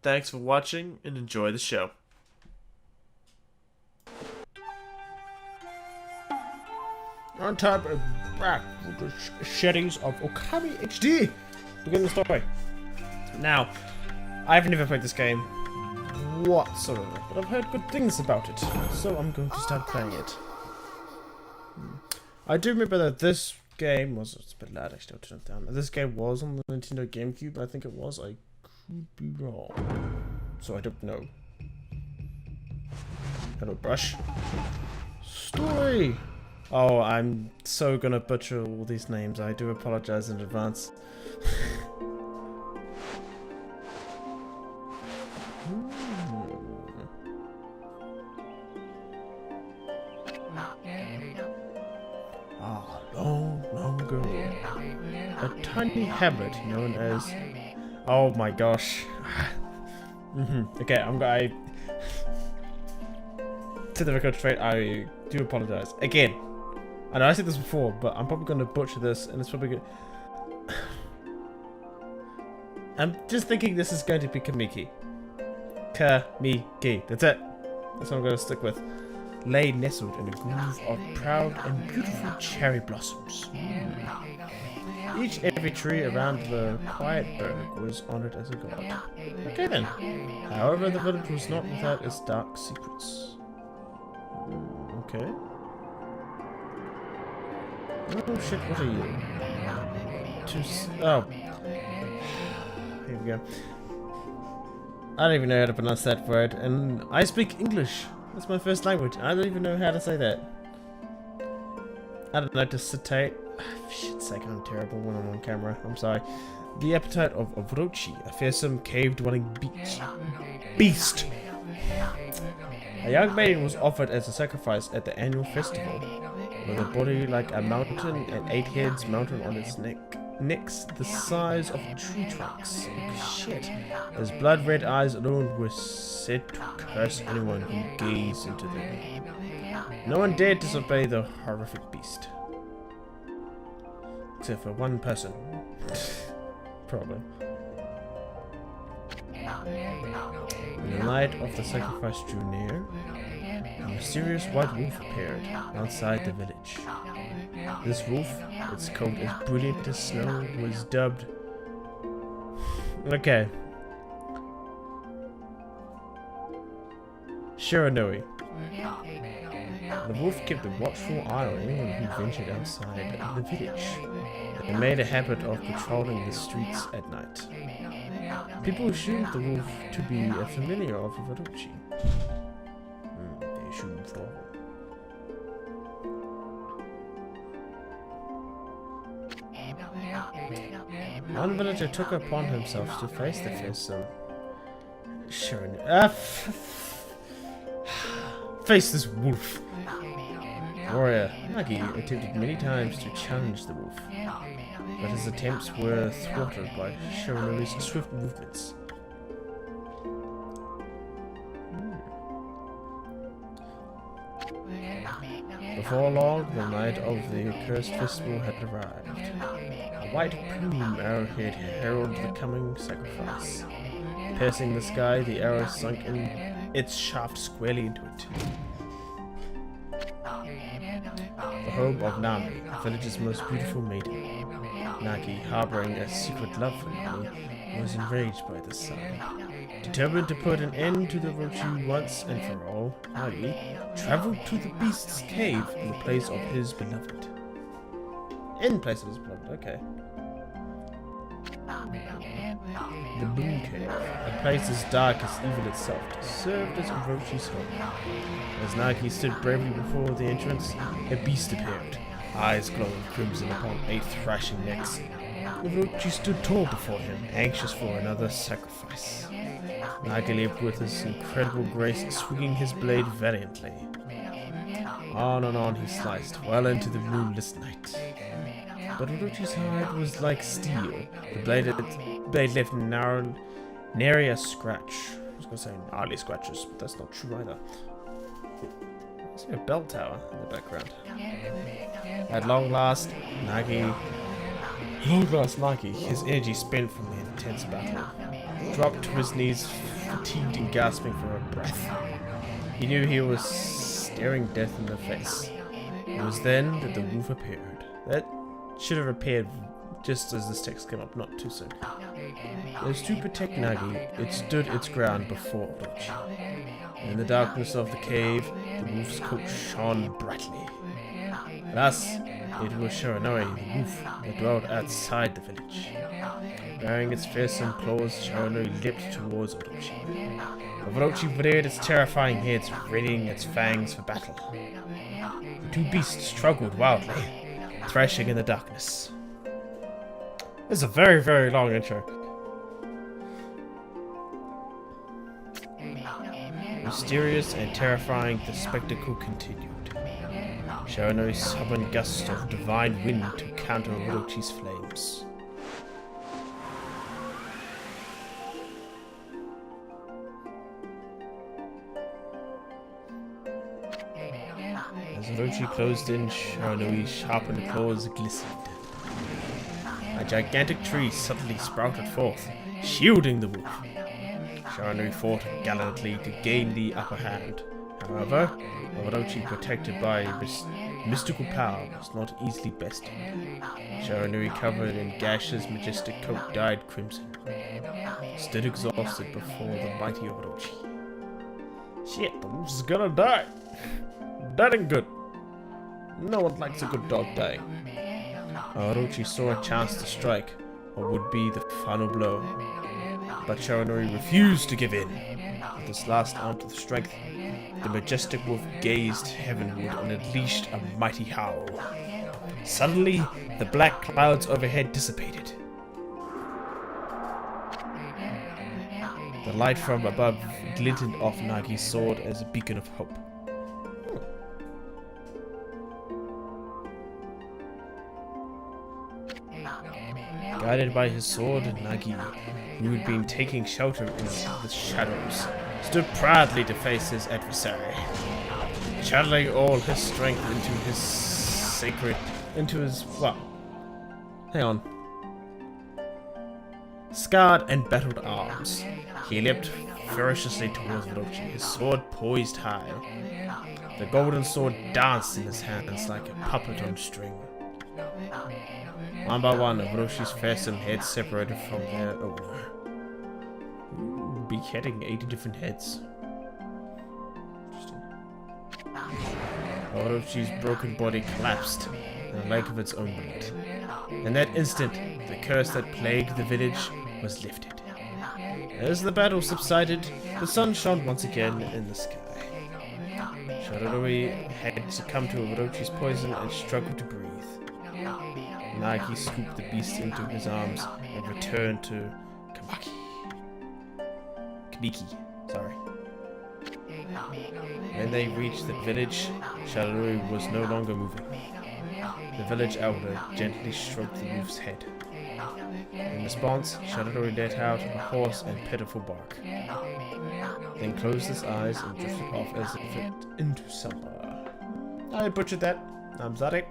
Thanks for watching and enjoy the show. On top of back with the settings of Okami HD. Begin the story. Now, I've never played this game whatsoever, but I've heard good things about it, so I'm going to start playing it. I do remember that this game was... It's a bit loud, actually, I'll turn it down. This game was on the Nintendo GameCube, I think it was. I could be wrong. So I don't know. Hello, brush. Story! Oh, I'm so gonna butcher all these names. I do apologize in advance. Long ago, a tiny hamlet known as... Oh my gosh. Okay, I to the record straight, I do apologize. Again, I know I said this before, but I'm probably gonna butcher this, and it's probably good. I'm just thinking this is going to be Kamiki. Kamiki. That's it. That's what I'm gonna stick with. Lay nestled in a groove of proud and beautiful cherry blossoms. Each and every tree around the quiet berg was honored as a god. Okay then. However, the village was not without its dark secrets. Okay. Oh shit, what are you? Oh. Here we go. I don't even know how to pronounce that word, and I speak English. That's my first language. I don't even know how to say that. I don't know, to citate. For shit's sake, I'm terrible when I'm on camera. I'm sorry. The appetite of Orochi, a fearsome cave-dwelling beast. A young maiden was offered as a sacrifice at the annual festival, with a body like a mountain and 8 heads mounted on its necks the size of tree trunks. Shit. His blood-red eyes alone were said to curse anyone who gazed into them. No one dared disobey the horrific beast. Except for one person. Probably. When the night of the sacrifice drew near, a mysterious white wolf appeared outside the village. This wolf, its coat as brilliant as snow, was dubbed... Okay. Shiranui. The wolf kept a watchful eye on anyone who ventured outside the village, and made a habit of patrolling the streets at night. People assumed the wolf to be a familiar of Orochi. They assumed so. One villager took upon himself to face the fearsome face this wolf. Warrior Nagi attempted many times to challenge the wolf, but his attempts were thwarted by Shiranui's swift movements. Before long, the night of the accursed festival had arrived. A white plume arrowhead heralded the coming sacrifice. Piercing the sky, the arrow sunk in its shaft squarely into it. The home of Nami, the village's most beautiful maiden. Nagi, harboring a secret love for Nami, was enraged by this sign. Determined to put an end to the Orochi once and for all, Nagi traveled to the beast's cave in the place of his beloved. In place of his beloved, okay. The Moon Cave, a place as dark as evil itself, served as Orochi's home. As Nagi stood bravely before the entrance, a beast appeared, eyes glowing crimson upon 8 thrashing necks. Orochi stood tall before him, anxious for another sacrifice. Nagi leaped with his incredible grace, swinging his blade valiantly. On and on he sliced, well into the moonless night. But Orochi's hide was like steel. The blade left nary a scratch. I was going to say gnarly scratches, but that's not true either. I see a bell tower in the background. At long last, Nagi Long-lost Nagi, his energy spent from the intense battle, dropped to his knees, fatigued and gasping for a breath. He knew he was staring death in the face. It was then that the wolf appeared. That should have appeared just as this text came up, not too soon. As to protect Nagi, it stood its ground before Orochi. In the darkness of the cave, the wolf's coat shone brightly. Thus, it was Shiranui, the wolf, that dwelt outside the village. Bearing its fearsome claws, Shiranui leapt towards Orochi. Orochi reared its terrifying head, readying its fangs for battle. The two beasts struggled wildly, thrashing in the darkness. This is a very, very long intro. Mysterious and terrifying, the spectacle continued. Shiranui summoned gusts of divine wind to counter Orochi's flames. As Orochi closed in, Shiranui's sharpened claws glistened. A gigantic tree suddenly sprouted forth, shielding the wolf. Shiranui fought gallantly to gain the upper hand. However, Orochi, protected by mystical power, was not easily bested. Shiranui, covered in gashes, majestic coat dyed crimson, stood exhausted before the mighty Orochi. Shit, the wolf's gonna die! That ain't good. No one likes a good dog dying. Orochi saw a chance to strike what would be the final blow, but Shiranui refused to give in. With his last ounce of strength, the majestic wolf gazed heavenward and unleashed a mighty howl. Suddenly, the black clouds overhead dissipated. The light from above glinted off Nagi's sword as a beacon of hope. Guided by his sword, Nagi, who had been taking shelter in the shadows, stood proudly to face his adversary, channeling all his strength scarred and battled arms. He leapt ferociously towards Orochi, his sword poised high. The golden sword danced in his hands like a puppet on string. One by one, Oroshi's fearsome heads separated from their owner. Beheading 80 different heads. Interesting. Oroshi's broken body collapsed in a lake of its own blood. In that instant, the curse that plagued the village was lifted. As the battle subsided, the sun shone once again in the sky. Shiranui had succumbed to Orochi's poison and struggled to breathe. Nagi scooped the beast into his arms and returned to Kamiki. When they reached the village, Shiranui was no longer moving. The village elder gently stroked the wolf's head. In response, Shiranui let out a hoarse and pitiful bark, then closed his eyes and drifted off as if it into slumber. I butchered that. I'm sorry.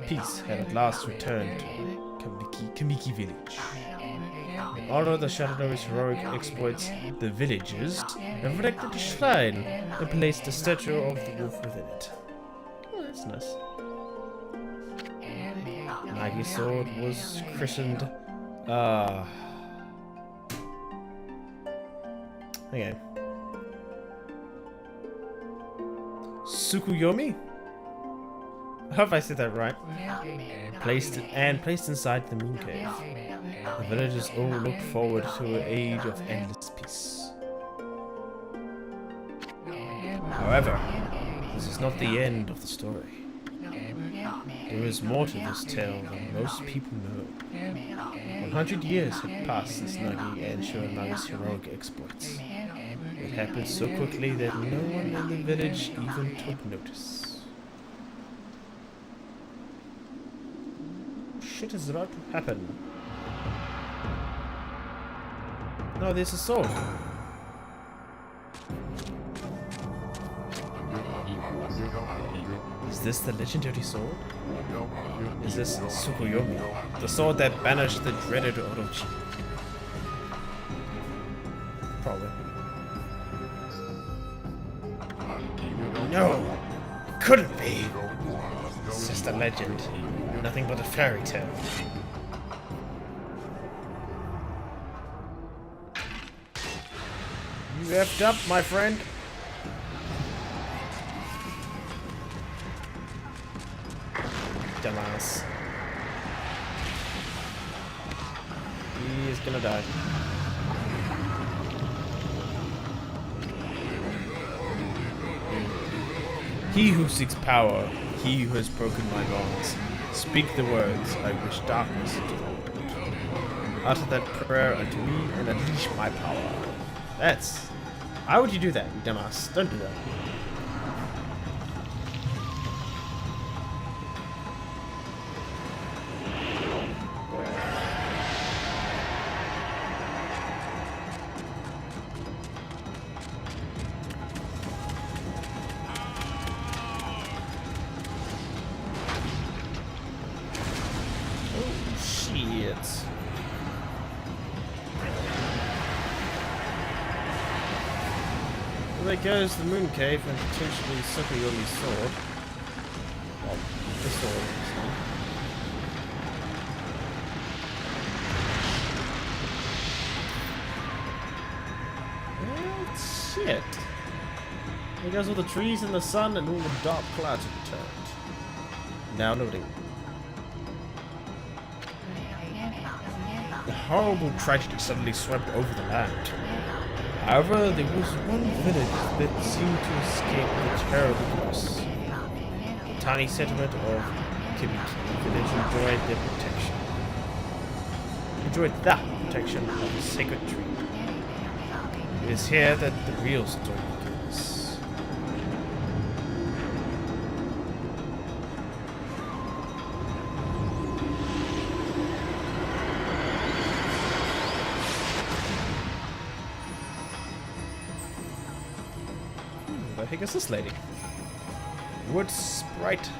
Peace had at last returned to Kamiki village. Although the Shiranui's heroic exploits, the villagers have erected a shrine and placed a statue of the wolf within it. Oh, that's nice. Nagi's sword was christened okay. Tsukuyomi? I hope I said that right. Placed inside the moon cave. The villagers all looked forward to an age of endless peace. However, this is not the end of the story. There is more to this tale than most people know. 100 years had passed since Nagi and Shiranui's heroic exploits. It happened so quickly that no one in the village even took notice. Shit is about to happen. No, there's a sword. Is this the legendary sword? Is this Tsukuyomi, the sword that banished the dreaded Orochi? Probably. No! It couldn't be! It's just a legend. Nothing but a fairy tale. You effed up, my friend. Dumbass. He is gonna die. He who seeks power, he who has broken my bonds, speak the words I wish darkness into the world. Utter that prayer unto me and unleash my power. That's... Why would you do that, you dumbass? Don't do that. There goes the moon cave and potentially Tsukuyomi's sword. Well, the sword. Well, shit. There goes all the trees and the sun and all the dark clouds have returned. Now loading. A horrible tragedy suddenly swept over the land. However, there was one village that seemed to escape the terrible curse. The tiny settlement of Kibiki village enjoyed the protection of a sacred tree. It is here that the real story begins. Where the heck is this lady? Wood sprite.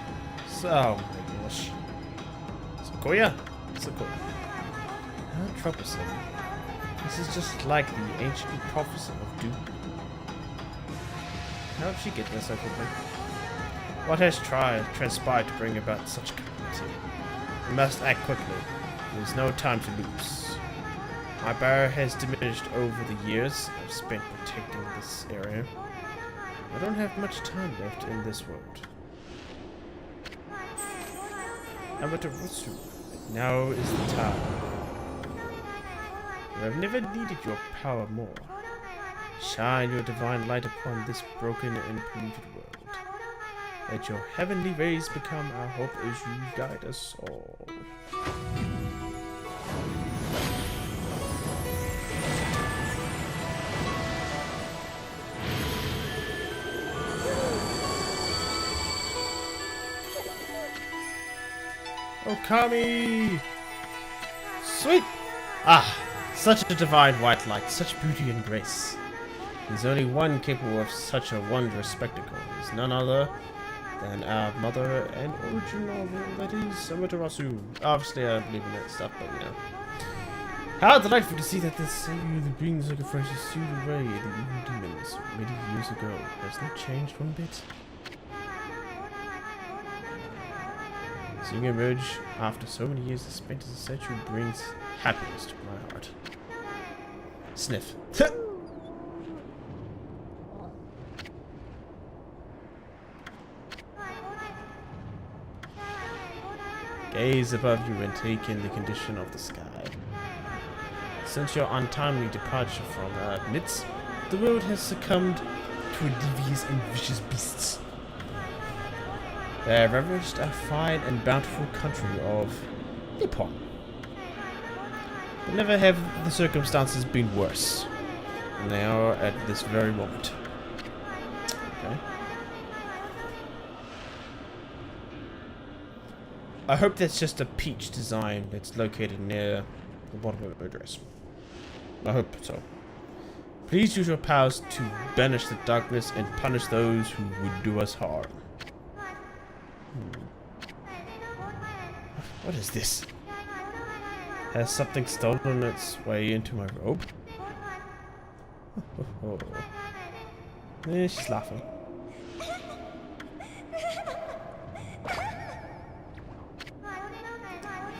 Oh my gosh. Sequoia? Sequoia. How troublesome. This is just like the ancient prophecy of doom. How did she get there so quickly? What has transpired to bring about such calamity? We must act quickly. There is no time to lose. My power has diminished over the years I've spent protecting this area. I don't have much time left in this world. Amaterasu, now is the time. I have never needed your power more. Shine your divine light upon this broken and polluted world. Let your heavenly rays become our hope as you guide us all. Okami! Sweet! Ah, such a divine white light, such beauty and grace. There's only one capable of such a wondrous spectacle. Is none other than our mother and original, that is Amaterasu. Obviously, I don't believe in that stuff, but you know. How delightful to see that the savior that brings sacrifices soothe away the evil demons many years ago has not changed one bit. Seeing you emerge after so many years spent as a statue brings happiness to my heart. Sniff. Gaze above you and take in the condition of the sky. Since your untimely departure from our midst, the world has succumbed to devious and vicious beasts. They have ravaged our fine and bountiful country of Nippon. But never have the circumstances been worse than they are at this very moment. Okay. I hope that's just a peach design that's located near the bottom of the address. I hope so. Please use your powers to banish the darkness and punish those who would do us harm. What is this? Has something stolen its way into my robe? Oh. She's laughing.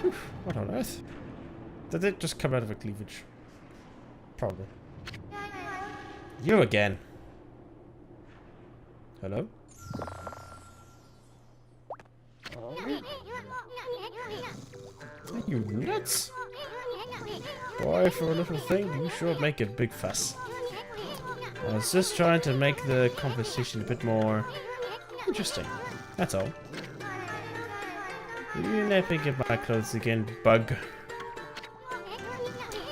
Whew, what on earth? Did it just come out of a cleavage? Probably. You again. Hello? Are you nuts? Boy, for a little thing, you sure make a big fuss. I was just trying to make the conversation a bit more interesting. That's all. You never get my clothes again, Bug.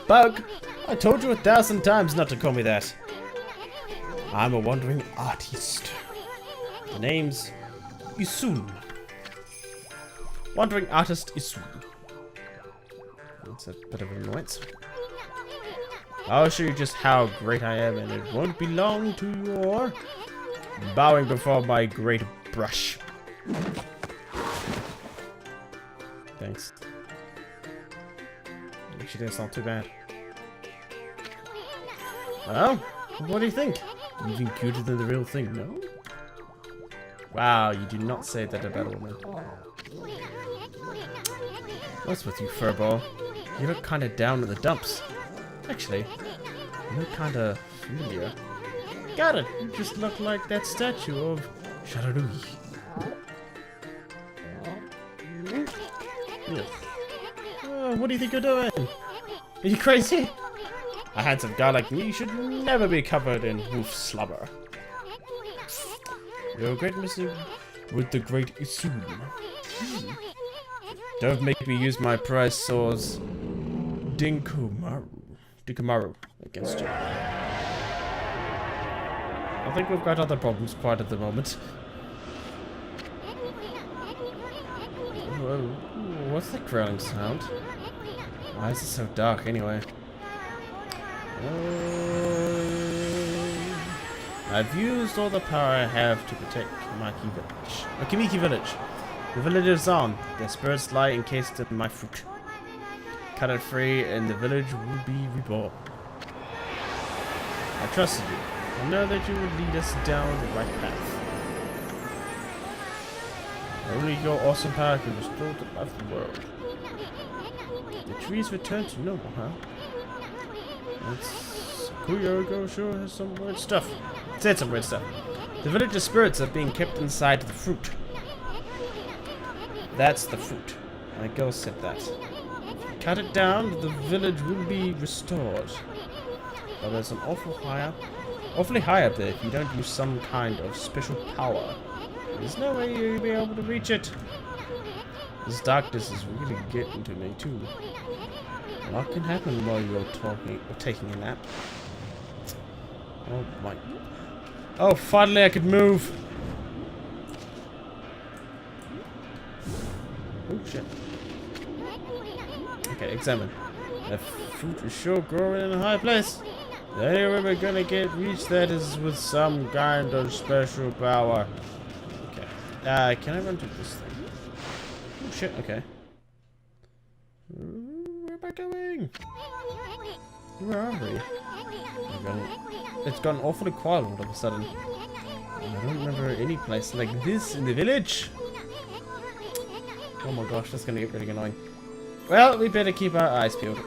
Bug! I told you 1,000 times not to call me that. I'm a wandering artist. The name's Isun. Wandering artist Isun. That's a bit of an annoyance. I'll show you just how great I am, and it won't be long to your bowing before my great brush. Thanks. Actually, that's not too bad. Well, what do you think? Even cuter than the real thing, no? Wow, you do not say that about a woman. What's with you, furball? You look kinda down in the dumps. Actually, you look kinda familiar. Got it! You just look like that statue of Shararui. Yes. Oh, what do you think you're doing? Are you crazy? A handsome guy like me should never be covered in wolf slobber. You're a great missing with the great Isun. Don't make me use my prize swords Dinkumaru against you. I think we've got other problems quite at the moment. Whoa, what's that growling sound? Why is it so dark anyway? I've used all the power I have to protect Kimiki Village. The village is on. Their spirits lie encased in my fruit. Cut it free and the village will be reborn. I trusted you. I know that you would lead us down the right path. Only your awesome power can restore the life of the world. The trees return to normal, huh? Kuyogo sure has some weird stuff. Said some weird stuff. The village's spirits are being kept inside the fruit. That's the fruit. My girl said that. Cut it down, the village will be restored. But there's an awfully high up there if you don't use some kind of special power. There's no way you'll be able to reach it. This darkness is really getting to me too. A lot can happen while you're talking or taking a nap. Oh my. Oh, finally I could move. Oh shit. Okay, examine. The fruit is sure growing in a high place. The only way we're gonna reach that is with some kind of special power. Okay. Can I run through this thing? Oh shit, okay. Where am I going? Where are we? It's gone awfully quiet all of a sudden. I don't remember any place like this in the village. Oh my gosh, that's gonna get really annoying. Well, we better keep our eyes peeled.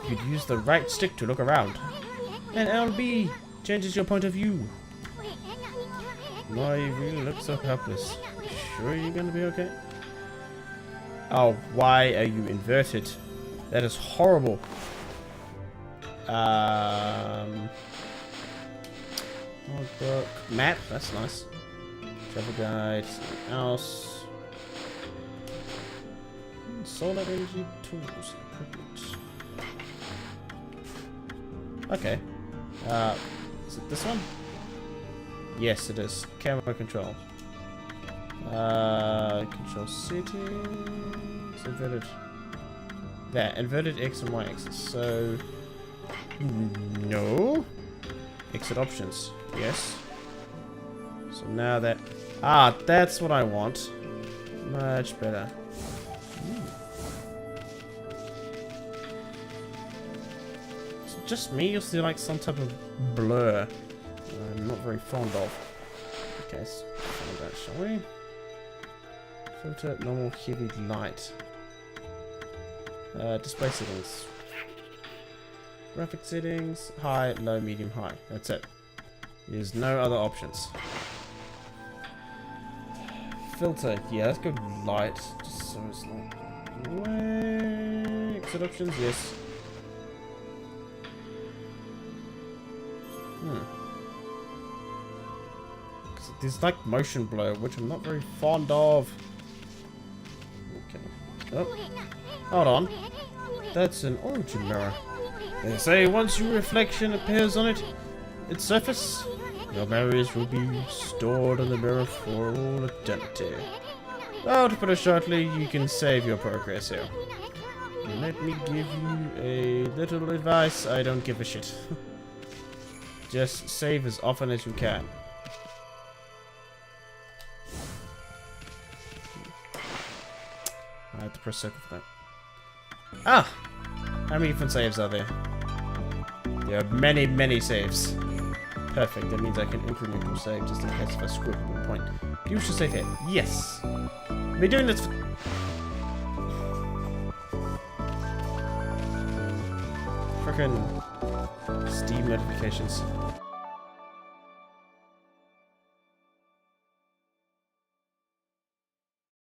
You'd use the right stick to look around. And LB changes your point of view. No, you really look so helpless. Sure you're gonna be okay? Oh, why are you inverted? That is horrible. Book. Map, that's nice. Travel guide, something else. Solar energy tools. Equipment. Okay. Is it this one? Yes, it is. Camera control. Control settings. Inverted. There, inverted X and Y axis. So, no. Exit options. Yes. So now that... Ah, that's what I want. Much better. Is it just me, or is there like some type of blur I'm not very fond of? Okay, so find that, shall we? Filter, normal, heavy, light. Display settings. Graphic settings, high, low, medium, high. That's it. There's no other options. Filter, yeah, let's go light, just so it's not... Exit options, yes. There's like motion blur, which I'm not very fond of. Okay. Oh, hold on. That's an origin mirror. They say once your reflection appears on its surface, your memories will be stored in the mirror for all eternity. Well, to put it shortly, you can save your progress here. Let me give you a little advice. I don't give a shit. Just save as often as you can. I have to press circle for that. Ah! How many different saves are there? There are many, many saves. Perfect, that means I can incremental save just in case if I screw up at one point. You should save here. Yes! I've been doing this for... Frickin' Steam notifications.